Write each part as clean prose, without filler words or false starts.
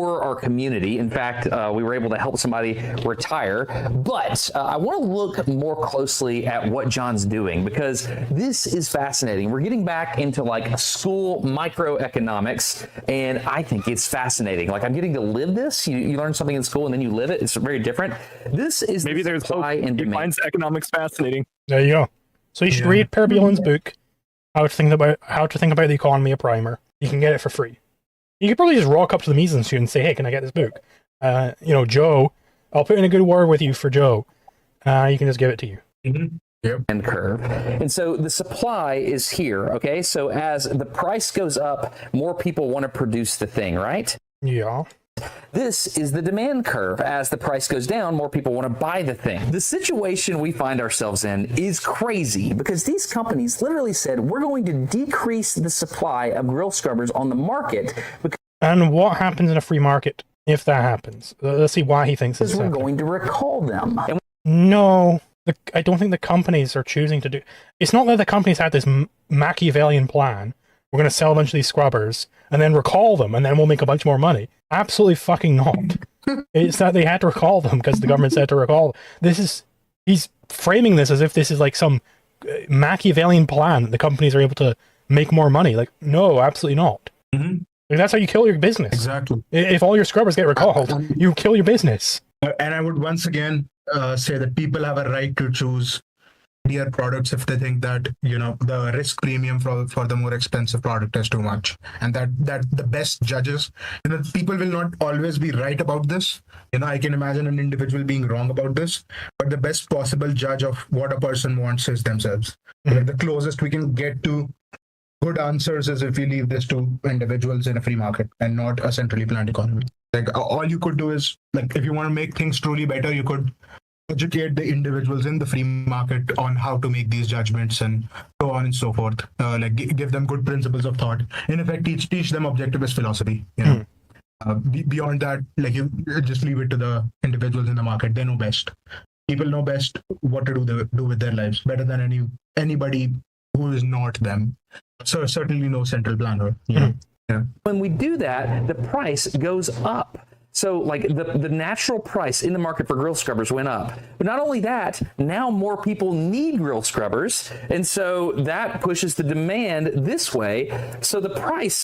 for our community. In fact, we were able to help somebody retire. But I want to look more closely at what John's doing, because this is fascinating. We're getting back into like school microeconomics, and I think it's fascinating. Like, I'm getting to live this. You learn something in school and then you live it. It's very different. This is maybe there's supply and demand. He finds economics fascinating. There you go. So you should read Per Bielen's book, How to Think About the Economy, a primer. You can get it for free. You could probably just rock up to the Mises Institute and say, hey, can I get this book? Joe, I'll put in a good word with you for Joe. You can just give it to you. Mm-hmm. Yep. And curve. And so the supply is here, okay? So as the price goes up, more people want to produce the thing, right? Yeah. This is the demand curve. As the price goes down, more people want to buy the thing. The situation we find ourselves in is crazy, because these companies literally said, we're going to decrease the supply of grill scrubbers on the market. And what happens in a free market if that happens? Let's see why he thinks this is happening. We're going to recall them. No, I don't think the companies are choosing to do... It's not that the companies had this Machiavellian plan. We're going to sell a bunch of these scrubbers and then recall them, and then we'll make a bunch more money. Absolutely fucking not. It's that they had to recall them because the government said to recall them. He's framing this as if this is like some Machiavellian plan that the companies are able to make more money. Like, no, absolutely not. Mm-hmm. Like, that's how you kill your business. Exactly. If all your scrubbers get recalled, you kill your business. And I would once again say that people have a right to choose their products if they think that, the risk premium for the more expensive product is too much, and that the best judges, people will not always be right about this. I can imagine an individual being wrong about this, but the best possible judge of what a person wants is themselves. Mm-hmm. The closest we can get to good answers is if we leave this to individuals in a free market and not a centrally planned economy. Like, all you could do is, like, if you want to make things truly better, you could educate the individuals in the free market on how to make these judgments and so on and so forth. Give them good principles of thought. In effect, teach them objectivist philosophy. Beyond that, you just leave it to the individuals in the market. They know best. People know best what to do with their lives better than anybody who is not them. So certainly no central planner. Yeah. When we do that, the price goes up. So like the natural price in the market for grill scrubbers went up. But not only that, now more people need grill scrubbers. And so that pushes the demand this way. So the price...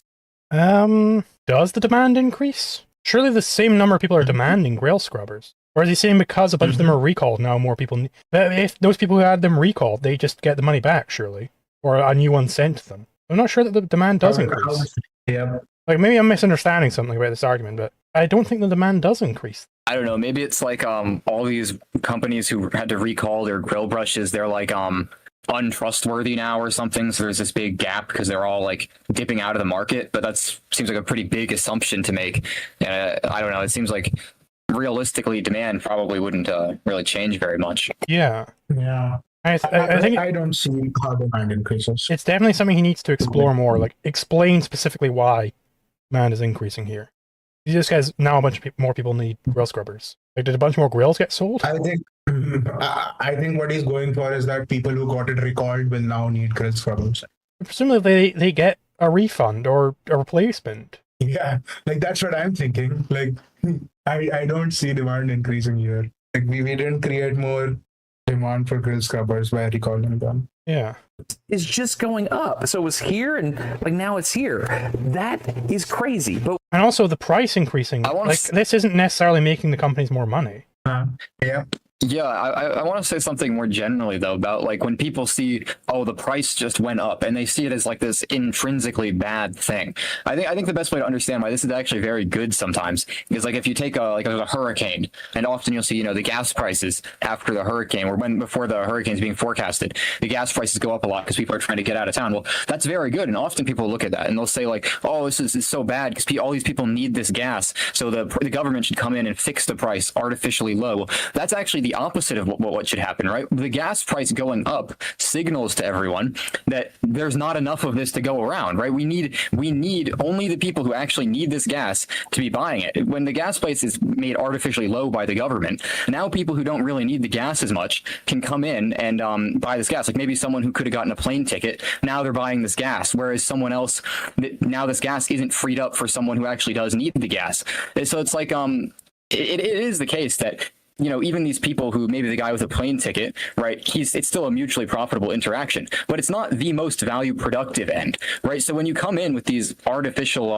Does the demand increase? Surely the same number of people are demanding grill scrubbers. Or is he saying because a bunch of them are recalled, now more people need... If those people who had them recalled, they just get the money back, surely. Or a new one sent to them. I'm not sure that the demand does increase. Yeah. Like, maybe I'm misunderstanding something about this argument, but I don't think the demand does increase. I don't know. Maybe it's like all these companies who had to recall their grill brushes, they're like untrustworthy now or something. So there's this big gap because they're all like dipping out of the market. But that seems like a pretty big assumption to make. I don't know. It seems like realistically, demand probably wouldn't really change very much. Yeah. Yeah. I think I don't see how demand increases. It's definitely something he needs to explore more. Like, explain specifically why demand is increasing here. He just has now a bunch of more people need grill scrubbers. Like, did a bunch more grills get sold? I think what he's going for is that people who got it recalled will now need grill scrubbers. Presumably they get a refund or a replacement. Yeah, like that's what I'm thinking. Like, I don't see demand increasing here. Like, we didn't create more demand for grill scrubbers by recalling them. Yeah. Is just going up. So it was here and like now it's here. That is crazy. And also the price increasing. This isn't necessarily making the companies more money. Yeah. Yeah, I want to say something more generally, though, about like when people see, oh, the price just went up and they see it as like this intrinsically bad thing. I think the best way to understand why this is actually very good sometimes is like if you take a hurricane, and often you'll see, the gas prices after the hurricane or before the hurricane's being forecasted, the gas prices go up a lot because people are trying to get out of town. Well, that's very good. And often people look at that and they'll say like, oh, this is so bad because all these people need this gas. So the government should come in and fix the price artificially low. Well, that's actually the the opposite of what should happen, right? The gas price going up signals to everyone that there's not enough of this to go around, right? We need only the people who actually need this gas to be buying it. When the gas price is made artificially low by the government, now people who don't really need the gas as much can come in and buy this gas. Like maybe someone who could have gotten a plane ticket, now they're buying this gas, whereas someone else, now this gas isn't freed up for someone who actually does need the gas. And so it's like it is the case that, you know, even these people who, maybe the guy with a plane ticket, right, it's still a mutually profitable interaction, but it's not the most value productive end, right? So when you come in with these artificial,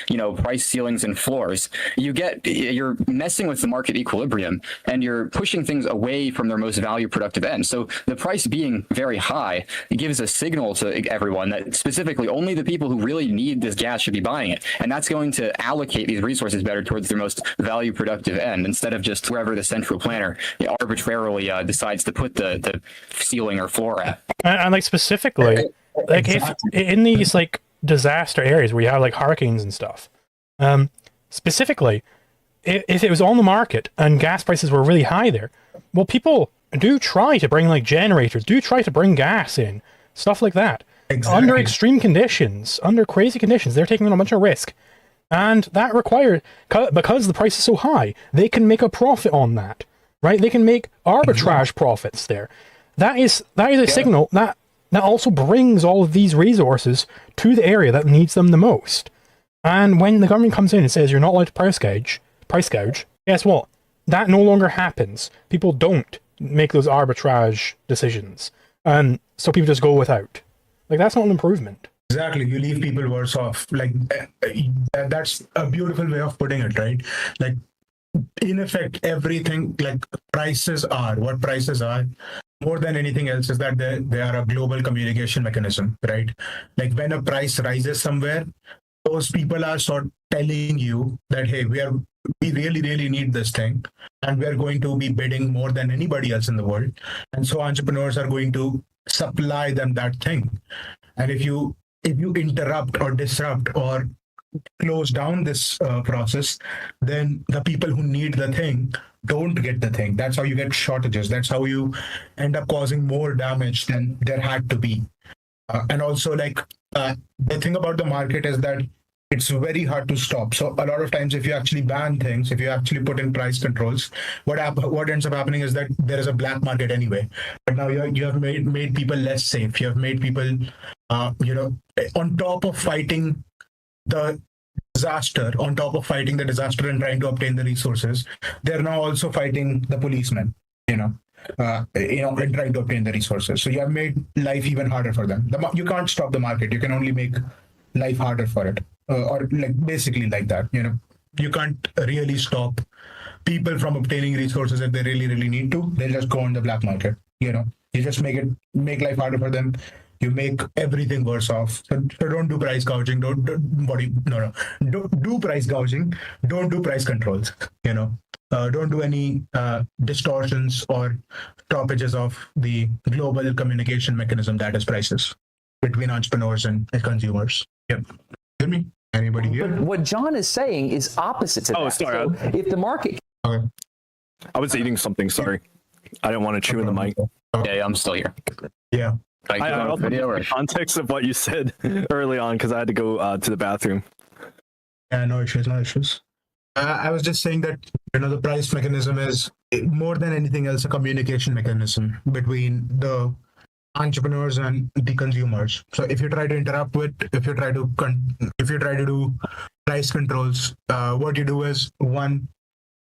you know, price ceilings and floors, you're messing with the market equilibrium and you're pushing things away from their most value productive end. So the price being very high, it gives a signal to everyone that specifically only the people who really need this gas should be buying it. And that's going to allocate these resources better towards their most value productive end, instead of just wherever the central planner arbitrarily decides to put the ceiling or floor at. And like specifically, like if in these like disaster areas where you have like hurricanes and stuff, specifically, if it was on the market and gas prices were really high there, well, people do try to bring like generators, do try to bring gas in, stuff like that. Exactly. Under extreme conditions, under crazy conditions, they're taking on a bunch of risk. And that requires, because the price is so high, they can make a profit on that, right? They can make arbitrage profits there. That is a signal that also brings all of these resources to the area that needs them the most. And when the government comes in and says you're not allowed to price gouge, guess what? That no longer happens. People don't make those arbitrage decisions. And so people just go without. Like, that's not an improvement. Exactly. You leave people worse off. Like, that's a beautiful way of putting it, right? Like, in effect, everything, like prices are more than anything else, is that they are a global communication mechanism, right? Like when a price rises somewhere, those people are sort of telling you that, hey, we really, really need this thing, and we are going to be bidding more than anybody else in the world. And so entrepreneurs are going to supply them that thing. And if you interrupt or disrupt or close down this process, then the people who need the thing don't get the thing. That's how you get shortages. That's how you end up causing more damage than there had to be. And also, like, the thing about the market is that it's very hard to stop. So a lot of times, if you actually ban things, if you actually put in price controls, what ends up happening is that there is a black market anyway. But now you have made people less safe. You have made people, on top of fighting the disaster, and trying to obtain the resources, they're now also fighting the policemen, and trying to obtain the resources. So you have made life even harder for them. You can't stop the market. You can only make life harder for it, or like basically like that. You can't really stop people from obtaining resources if they really, really need to. They'll just go on the black market. You just make life harder for them. You make everything worse off. So don't do price gouging. Don't do price gouging. Don't do price controls. Don't do any distortions or stoppages of the global communication mechanism that is prices between entrepreneurs and consumers. Yep. Hear me? Anybody here? But what John is saying is opposite to that. Oh, sorry. So if the market... Okay. I was eating something, sorry. I didn't want to chew in the mic. Yeah, I'm still here. Yeah. I also need the context of what you said early on because I had to go to the bathroom. Yeah, no issues. I was just saying that, the price mechanism is more than anything else a communication mechanism between the entrepreneurs and the consumers. So if you try to interrupt if you try to do price controls, what you do is, one,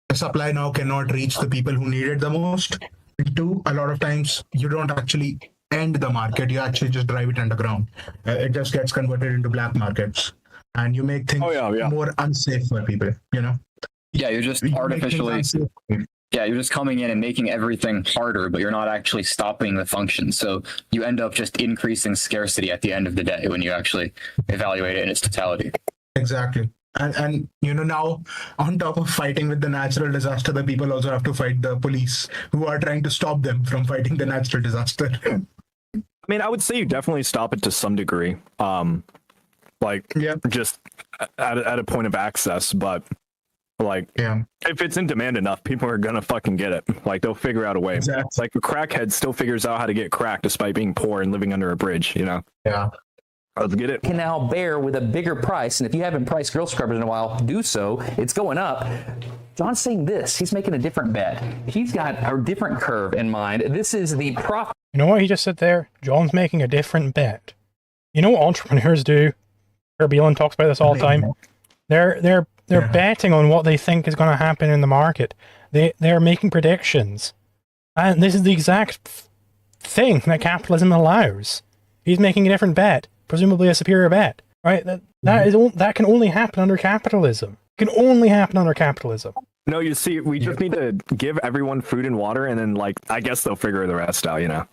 the supply now cannot reach the people who need it the most. Two, a lot of times you don't actually end the market, you actually just drive it underground. It just gets converted into black markets, and you make things more unsafe for people. Yeah, you're just artificially. Yeah, you're just coming in and making everything harder, but you're not actually stopping the function. So you end up just increasing scarcity at the end of the day when you actually evaluate it in its totality. Exactly. And now, on top of fighting with the natural disaster, the people also have to fight the police who are trying to stop them from fighting the natural disaster. I mean, I would say you definitely stop it to some degree, just at a point of access. But Like, if it's in demand enough, people are gonna fucking get it. Like, they'll figure out a way. Exactly. Like a crackhead still figures out how to get crack despite being poor and living under a bridge. You know. Yeah. Let's get it. Can now bear with a bigger price, and if you haven't priced grill scrubbers in a while, do so. It's going up. John's saying this. He's making a different bet. He's got a different curve in mind. This is the profit. You know what he just said there? John's making a different bet. You know what entrepreneurs do? Kirby Elon talks about this all the time. They're betting on what they think is going to happen in the market. They're making predictions, and this is the exact thing that capitalism allows. He's making a different bet, presumably a superior bet, right? That can only happen under capitalism. It can only happen under capitalism. No, you see, we just need to give everyone food and water, and then, like, I guess they'll figure the rest out, you know?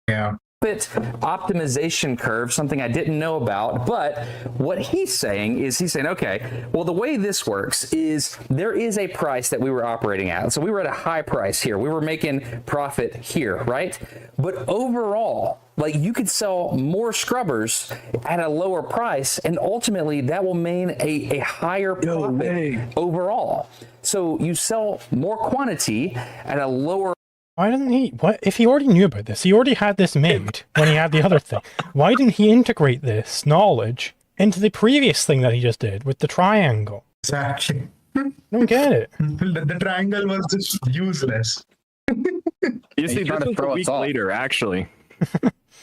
Yeah. Optimization curve, something I didn't know about, but what he's saying, okay, well, the way this works is there is a price that we were operating at. So we were at a high price here. We were making profit here, right? But overall, like, you could sell more scrubbers at a lower price, and ultimately that will mean a higher profit overall. So you sell more quantity at a lower. Why didn't he? What if he already knew about this? He already had this made when he had the other thing. Why didn't he integrate this knowledge into the previous thing that he just did with the triangle? Exactly. I don't get it. The triangle was just useless. You see, this was a week later, actually,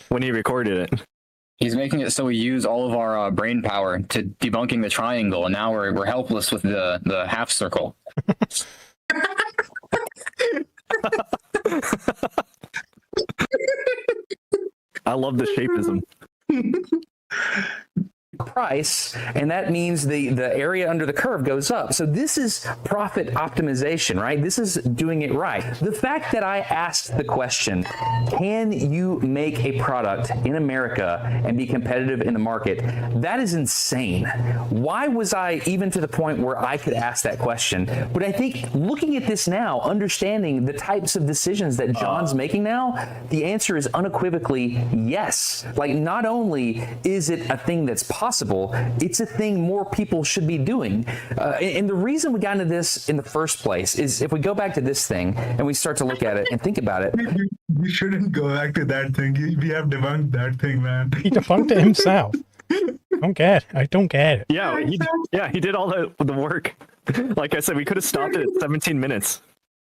when he recorded it. He's making it so we use all of our brain power to debunking the triangle, and now we're helpless with the half circle. I love the shapeism. Price, and that means the area under the curve goes up. So this is profit optimization, right? This is doing it right. The fact that I asked the question, can you make a product in America and be competitive in the market? That is insane. Why was I even to the point where I could ask that question? But I think looking at this now, understanding the types of decisions that John's making now, the answer is unequivocally yes. Like, not only is it a thing that's possible, it's a thing more people should be doing. And the reason we got into this in the first place is if we go back to this thing and we start to look at it and think about it. We shouldn't go back to that thing. We have debunked that thing, man. He debunked it himself. I don't get it. Yeah, he did all the work. Like I said, we could have stopped it at 17 minutes.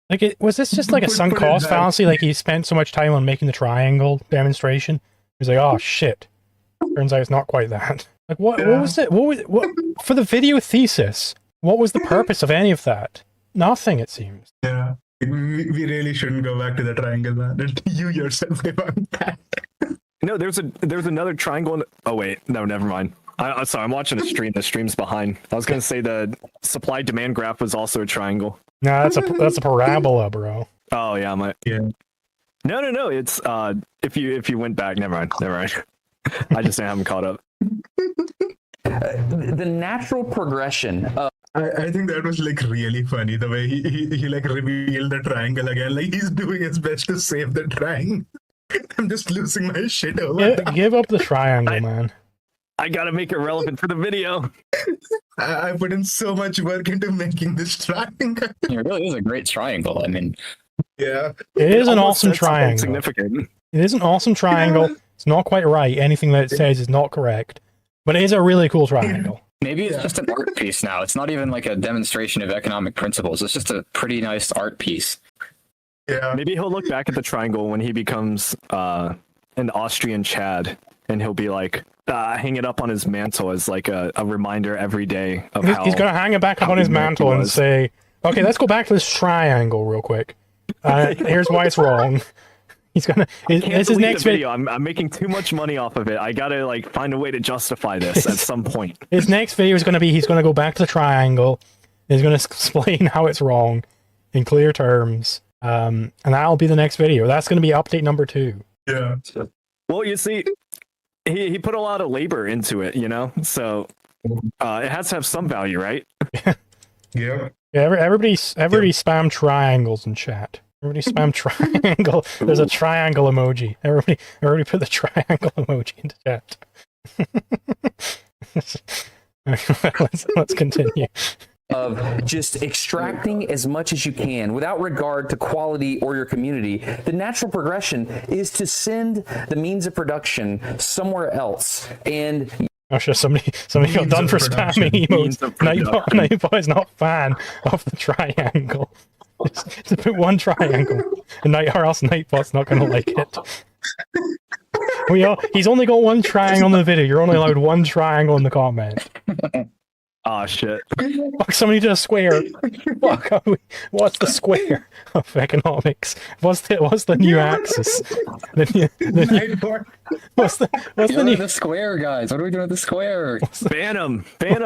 Like, was this just like a sunk cost fallacy? Like, he spent so much time on making the triangle demonstration. He's like, oh shit. Turns out it's not quite that. Like, what was it? What for the video thesis? What was the purpose of any of that? Nothing, it seems. Yeah, we really shouldn't go back to the triangle, man. You yourself debunked that. No, there's another triangle. Oh wait, no, never mind. Sorry, I'm watching a stream. The stream's behind. I was gonna say the supply demand graph was also a triangle. Nah, that's a parabola, bro. Oh yeah, No. It's if you went back, never mind. I just haven't caught up. The natural progression of I think that was like really funny the way he like revealed the triangle again. Like, he's doing his best to save the triangle. I'm just losing my shit over that. Give up the triangle, man. I gotta make it relevant for the video. I put in so much work into making this triangle. It really is a great triangle. I mean, Yeah. It is an almost awesome said something triangle. significant. It is an awesome triangle. It's not quite right. Anything that it says is not correct. But it is a really cool triangle. maybe it's just an art piece now. It's not even like a demonstration of economic principles. It's just a pretty nice art piece. Yeah. Maybe he'll look back at the triangle when he becomes an Austrian Chad, and he'll be like, hang it up on his mantle as like a reminder every day of how He's going to hang it back up on his mantle and say, okay, let's go back to this triangle real quick. Here's why it's wrong. He's gonna. This is next video. I'm making too much money off of it. I gotta like find a way to justify this at some point. His next video is gonna be he's gonna go back to the triangle. He's gonna explain how it's wrong in clear terms. And that'll be the next video. That's gonna be update number 2. Yeah. Well, you see, he put a lot of labor into it, you know. So it has to have some value, right? Yeah. Yeah. Everybody spam triangles in chat. Everybody spam triangle. There's a triangle emoji. Everybody put the triangle emoji into chat. Let's continue. of just extracting as much as you can without regard to quality or your community, the natural progression is to send the means of production somewhere else. And I'm sure somebody got done for spamming emotes. Nightbot is not a fan of the triangle. Just put one triangle, or else Nightbot's not going to like it. He's only got one triangle in the video. You're only allowed one triangle in the comment. Oh shit. Fuck, somebody did a square. Fuck, what's the square of economics? What's the new axis? What's the new square, guys? What are we doing with the square? Ban them. We're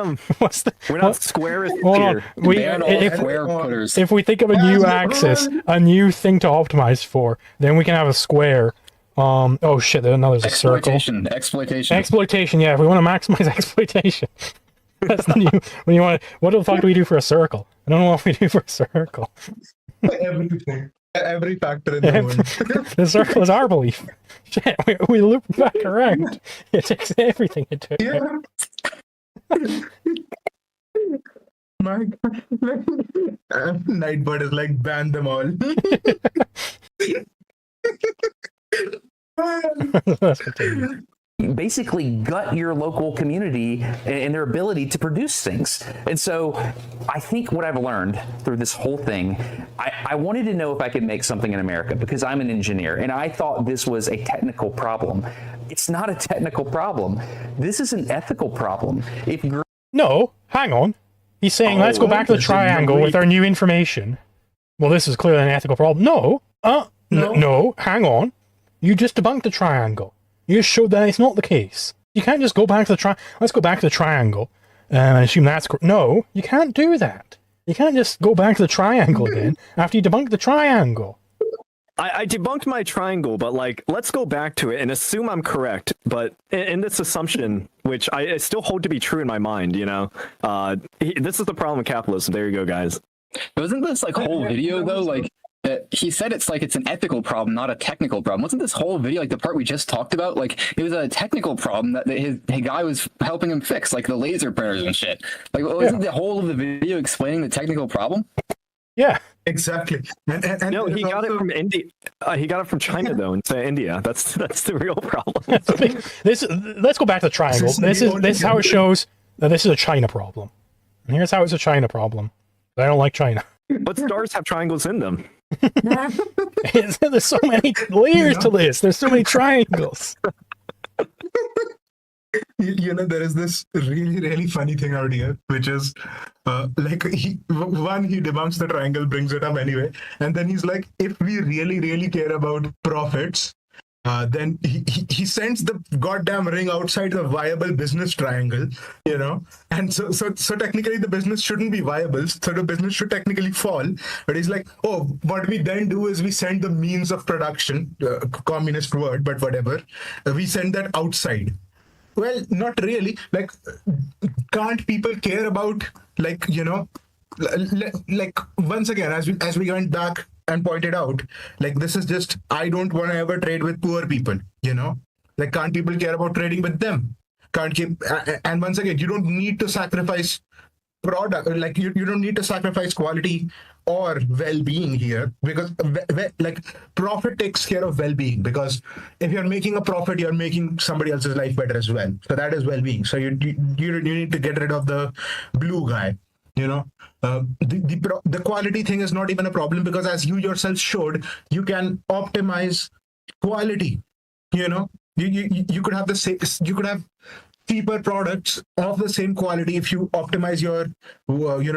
not squarist Hold here. on. Square putters. If we think of a new axis, a new thing to optimize for, then we can have a square. Oh shit! Now there's a circle. Exploitation. Yeah, if we want to maximize exploitation. That's the new. When you want, what the fuck do we do for a circle? I don't know what we do for a circle. Everything, every factor in the world. The circle is our belief. Shit, we loop back around. It takes everything into it. Yeah. My God. Nightbird is like, ban them all. Let's continue. basically gut your local community and their ability to produce things. And so I think what I've learned through this whole thing, I wanted to know if I could make something in America because I'm an engineer and I thought this was a technical problem. It's not a technical problem. This is an ethical problem. No, hang on. He's saying, let's go back to the triangle with our new information. Well, this is clearly an ethical problem. No, no, hang on. You just debunked the triangle. You just showed that it's not the case. You can't just go back to the let's go back to the triangle and assume that's no, you can't do that. You can't just go back to the triangle again after you debunk the triangle. I debunked my triangle, but like, let's go back to it and assume I'm correct. But in this assumption, which I still hold to be true in my mind, you know, this is the problem with capitalism. There you go, guys. Wasn't this like whole video though? Like he said, it's like it's an ethical problem, not a technical problem. Wasn't this whole video like the part we just talked about? Like it was a technical problem that his guy was helping him fix, like the laser printers and shit. Like wasn't the whole of the video explaining the technical problem? Yeah, exactly. And no, he got it from India. He got it from China though, instead of India. That's the real problem. Let's go back to the triangle. This is how it shows that this is a China problem. And here's how it's a China problem. I don't like China. But stars have triangles in them. There's so many layers to this. There's so many triangles. You know, there is this really, really funny thing out here, which is like he debunks the triangle, brings it up anyway, and then he's like, if we really, really care about profits, then he sends the goddamn ring outside the viable business triangle, you know, and so technically the business shouldn't be viable, so the business should technically fall. But he's like, oh, what we then do is we send the means of production, communist word, but whatever, we send that outside. Well, not really. Like, can't people care about, like, you know, like once again, as we went back and pointed out, like, this is just, I don't want to ever trade with poor people, you know, like, can't people care about trading with them? Can't keep, and once again, you don't need to sacrifice product, like, you don't need to sacrifice quality or well-being here, because like profit takes care of well-being, because if you're making a profit, you're making somebody else's life better as well. So that is well-being. So you need to get rid of the blue guy. You know, the quality thing is not even a problem, because as you yourself showed, you can optimize quality. You know, you could have cheaper products of the same quality if you optimize your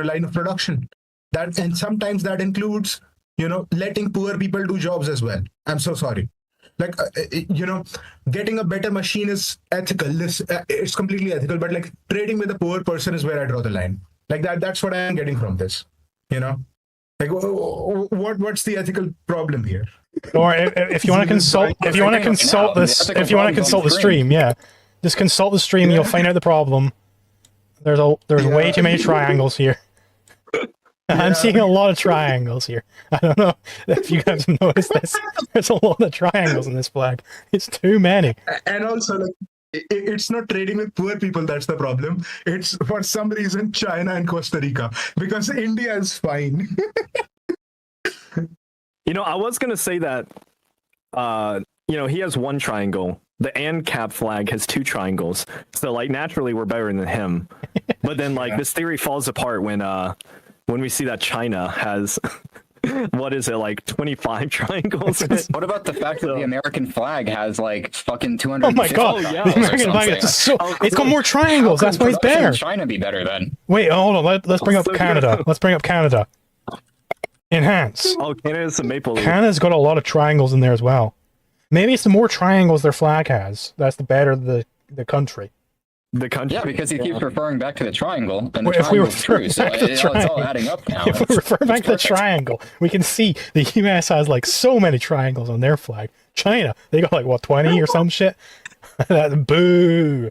line of production. And sometimes that includes, you know, letting poor people do jobs as well. I'm so sorry. Like, you know, getting a better machine is ethical. It's completely ethical. But like trading with a poor person is where I draw the line. Like that's what I am getting from this. You know, like what's the ethical problem here? Or if you want to consult, if you want to consult the stream, yeah, just consult the stream. You'll find out the problem. There's way too many triangles here. Yeah. I'm seeing a lot of triangles here. I don't know if you guys have noticed this. There's a lot of triangles in this flag. It's too many. And also, like, It's not trading with poor people that's the problem. It's for some reason China and Costa Rica because India is fine. I was gonna say that. He has one triangle. The ancap flag has two triangles. So like naturally we're better than him. But then like this theory falls apart when we see that China has what is it, like 25 triangles? What about the fact that the American flag has like fucking 200? Oh my god, yeah. the American flag is so it's got more triangles. That's why it's Production in better. China be better then? Wait, hold on. Let's bring up Also, Canada. yeah. Let's bring up Canada. Enhance. Oh, Canada's a maple leaf. Canada's got a lot of triangles in there as well. Maybe it's the more triangles their flag has. That's the better the country. The country. Yeah, because he keeps referring back to the triangle, and the Well, if we triangle's refer true, so back to the it's all triangle- adding up now. If we refer back to the perfect. triangle, we can see the US has like so many triangles on their flag. China, they got like what 20 or some shit. Boo.